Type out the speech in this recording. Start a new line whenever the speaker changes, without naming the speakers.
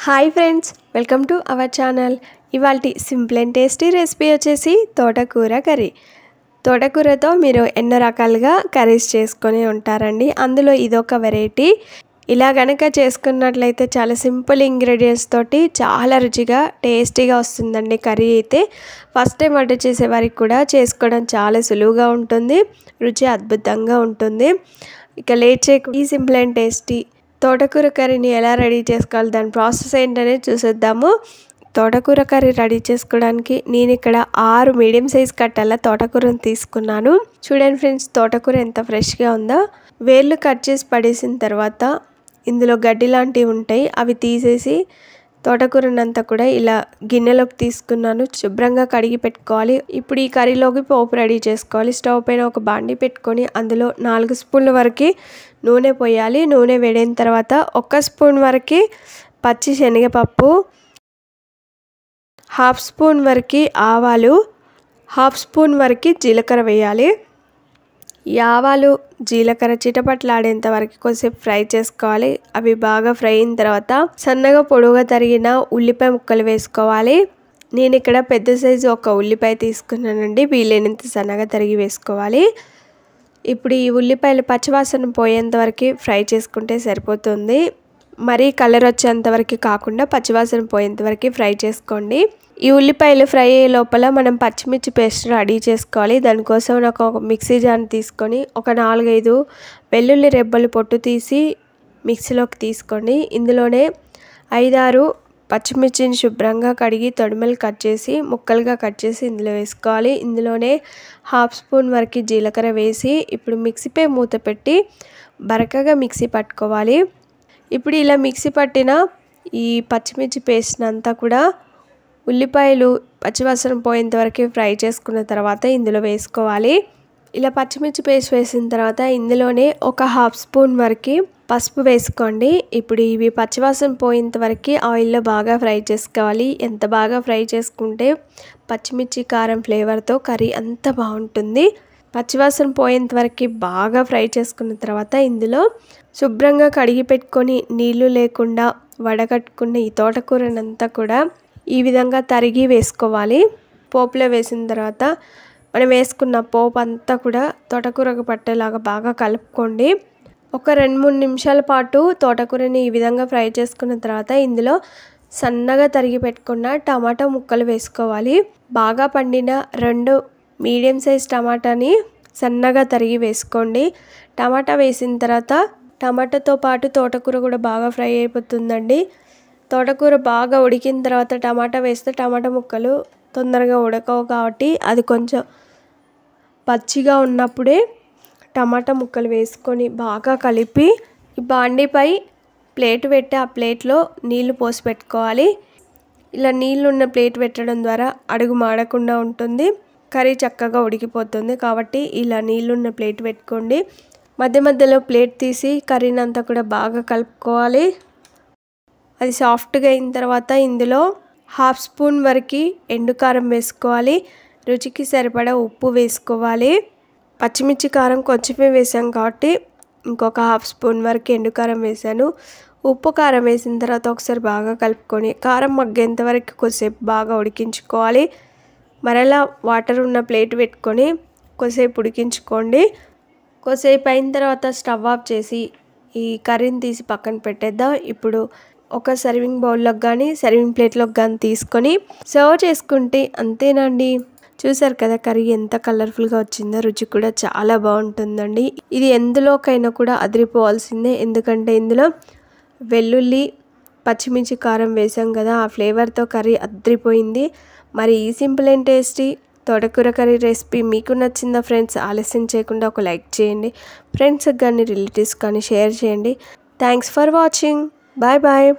Hi friends, welcome to our channel. ఇవాల్టి simple and tasty recipe వచ్చేసి తోటకూర curry. తోటకూరతో మీరు ఎన్నో రకాలుగా కర్రీస్ చేసుకొని ఉంటారండి. అందులో ఇదొక వెరైటీ. ఇలా గనక చేసుకున్నట్లయితే చాలా సింపుల్ ఇంగ్రీడియంట్స్ తోటి చాలా రుచిగా టేస్టీగా వస్తుందండి కర్రీ అయితే. ఫస్ట్ టైం వంట చేసే వారికి కూడా చేసుకోవడం చాలా సులువుగా ఉంటుంది, రుచి అద్భుతంగా ఉంటుంది. ఇక లేట్ చేయకుండా ఈ సింపుల్ అండ్ టేస్టీ తోటకూర కర్రీని ఎలా రెడీ చేసుకోవాలి, దాని ప్రాసెస్ ఏంటనేది చూసేద్దాము. తోటకూర కర్రీ రెడీ చేసుకోవడానికి నేను ఇక్కడ 6 మీడియం సైజ్ కట్టల తోటకూరను తీసుకున్నాను. చూడండి ఫ్రెండ్స్, తోటకూర ఎంత ఫ్రెష్గా ఉందో. వేర్లు కట్ చేసి పడేసిన తర్వాత ఇందులో గడ్డి లాంటివి ఉంటాయి, అవి తీసేసి తోటకూరనంతా కూడా ఇలా గిన్నెలోకి తీసుకున్నాను. శుభ్రంగా కడిగి పెట్టుకోవాలి. ఇప్పుడు ఈ కర్రీలోకి పోపు రెడీ చేసుకోవాలి. స్టవ్ పైన ఒక బాండి పెట్టుకొని అందులో 4 స్పూన్ల వరకు నూనె పోయాలి. నూనె వేడైన తర్వాత 1 స్పూన్ వరకు పచ్చి శనగపప్పు, 1/2 స్పూన్ వరకు ఆవాలు, 1/2 స్పూన్ వరకు జీలకర్ర వేయాలి. ఈ ఆవాలు జీలకర్ర చిటపట్లాడేంత వరకు కొద్దిసేపు ఫ్రై చేసుకోవాలి. అవి బాగా ఫ్రై అయిన తర్వాత సన్నగా పొడవుగా తరిగిన ఉల్లిపాయ ముక్కలు వేసుకోవాలి. నేను ఇక్కడ పెద్ద సైజు ఒక ఉల్లిపాయ తీసుకున్నానండి, వీలైనంత సన్నగా తరిగి వేసుకోవాలి. ఇప్పుడు ఈ ఉల్లిపాయలు పచ్చివాసన పోయేంత వరకు ఫ్రై చేసుకుంటే సరిపోతుంది. మరీ కలర్ వచ్చేంత వరకు కాకుండా పచ్చివాసన పోయేంత వరకు ఫ్రై చేసుకోండి. ఈ ఉల్లిపాయలు ఫ్రై అయ్యే లోపల మనం పచ్చిమిర్చి పేస్ట్ రెడీ చేసుకోవాలి. దానికోసం నాకు ఒక మిక్సీ జార్ తీసుకొని ఒక 4-5 వెల్లుల్లి రెబ్బలు పొట్టు తీసి మిక్సీలోకి తీసుకోండి. ఇందులోనే 5-6 పచ్చిమిర్చిని శుభ్రంగా కడిగి తొడిమెలు కట్ చేసి ముక్కలుగా కట్ చేసి ఇందులో వేసుకోవాలి. ఇందులోనే 1/2 స్పూన్ వరకు జీలకర్ర వేసి ఇప్పుడు మిక్సీపై మూత పెట్టి బరకగా మిక్సీ పట్టుకోవాలి. ఇప్పుడు ఇలా మిక్సీ పట్టిన ఈ పచ్చిమిర్చి పేస్ట్ అంతా కూడా ఉల్లిపాయలు పచ్చివాసన పోయేంత వరకు ఫ్రై చేసుకున్న తర్వాత ఇందులో వేసుకోవాలి. ఇలా పచ్చిమిర్చి పేస్ట్ వేసిన తర్వాత ఇందులోనే ఒక 1/2 స్పూన్ వరకు పసుపు వేసుకోండి. ఇప్పుడు ఇవి పచ్చివాసన పోయేంత వరకు ఆయిల్లో బాగా ఫ్రై చేసుకోవాలి. ఎంత బాగా ఫ్రై చేసుకుంటే పచ్చిమిర్చి కారం ఫ్లేవర్తో కర్రీ అంత బాగుంటుంది. పచ్చివాసన పోయేంత వరకు బాగా ఫ్రై చేసుకున్న తర్వాత ఇందులో శుభ్రంగా కడిగి పెట్టుకొని నీళ్లు లేకుండా వడగట్టుకున్న ఈ తోటకూరనంతా కూడా ఈ విధంగా తరిగి వేసుకోవాలి. పోపులో వేసిన తర్వాత మనం వేసుకున్న పోపు అంతా కూడా తోటకూరకు పట్టేలాగా బాగా కలుపుకోండి. ఒక 2-3 నిమిషాల పాటు తోటకూరని ఈ విధంగా ఫ్రై చేసుకున్న తర్వాత ఇందులో సన్నగా తరిగి పెట్టుకున్న టమాటా ముక్కలు వేసుకోవాలి. బాగా పండిన 2 మీడియం సైజ్ టమాటాని సన్నగా తరిగి వేసుకోండి. టమాటా వేసిన తర్వాత టమాటాతో పాటు తోటకూర కూడా బాగా ఫ్రై అయిపోతుందండి. తోటకూర బాగా ఉడికిన తర్వాత టమాటా వేస్తే టమాటా ముక్కలు తొందరగా ఉడకవు కాబట్టి అది కొంచెం పచ్చిగా ఉన్నప్పుడే టమాటా ముక్కలు వేసుకొని బాగా కలిపి ఈ బాండీపై ప్లేట్ పెట్టి ఆ ప్లేట్లో నీళ్లు పోసి పెట్టుకోవాలి. ఇలా నీళ్ళు ఉన్న ప్లేట్ పెట్టడం ద్వారా అడుగు మాడకుండా ఉంటుంది, కర్రీ చక్కగా ఉడికిపోతుంది. కాబట్టి ఇలా నీళ్ళున్న ప్లేట్ పెట్టుకోండి. మధ్య మధ్యలో ప్లేట్ తీసి కర్రీని అంతా కూడా బాగా కలుపుకోవాలి. అది సాఫ్ట్గా అయిన తర్వాత ఇందులో 1/2 స్పూన్ వరకు ఎండుకారం వేసుకోవాలి. రుచికి సరిపడా ఉప్పు వేసుకోవాలి. పచ్చిమిర్చి కారం కొంచెమే వేసాం కాబట్టి ఇంకొక 1/2 స్పూన్ వరకు ఎండుకారం వేసాను. ఉప్పు కారం వేసిన తర్వాత ఒకసారి బాగా కలుపుకొని కారం మగ్గేంత వరకు కొద్దిసేపు బాగా ఉడికించుకోవాలి. మరలా వాటర్ ఉన్న ప్లేట్ పెట్టుకొని కొద్దిసేపు ఉడికించుకోండి. కొద్దిసేపు అయిన తర్వాత స్టవ్ ఆఫ్ చేసి ఈ కర్రీని తీసి పక్కన పెట్టేద్దాం. ఇప్పుడు ఒక సర్వింగ్ బౌల్లోకి కానీ సర్వింగ్ ప్లేట్లోకి కానీ తీసుకొని సర్వ్ చేసుకుంటే అంతేనండి. చూసారు కదా కర్రీ ఎంత కలర్ఫుల్గా వచ్చిందో, రుచి కూడా చాలా బాగుంటుందండి. ఇది ఎందులోకైనా కూడా అదిరిపోవాల్సిందే, ఎందుకంటే ఇందులో వెల్లుల్లి పచ్చిమిర్చి కారం వేసాం కదా, ఆ ఫ్లేవర్తో కర్రీ అదిరిపోయింది. మరి ఈ సింపుల్ అండ్ టేస్టీ తోటకూర కర్రీ రెసిపీ మీకు నచ్చిందా ఫ్రెండ్స్? ఆలస్యం చేయకుండా ఒక లైక్ చేయండి. ఫ్రెండ్స్కి కానీ రిలేటివ్స్ కానీ షేర్ చేయండి. Thanks for watching. Bye bye.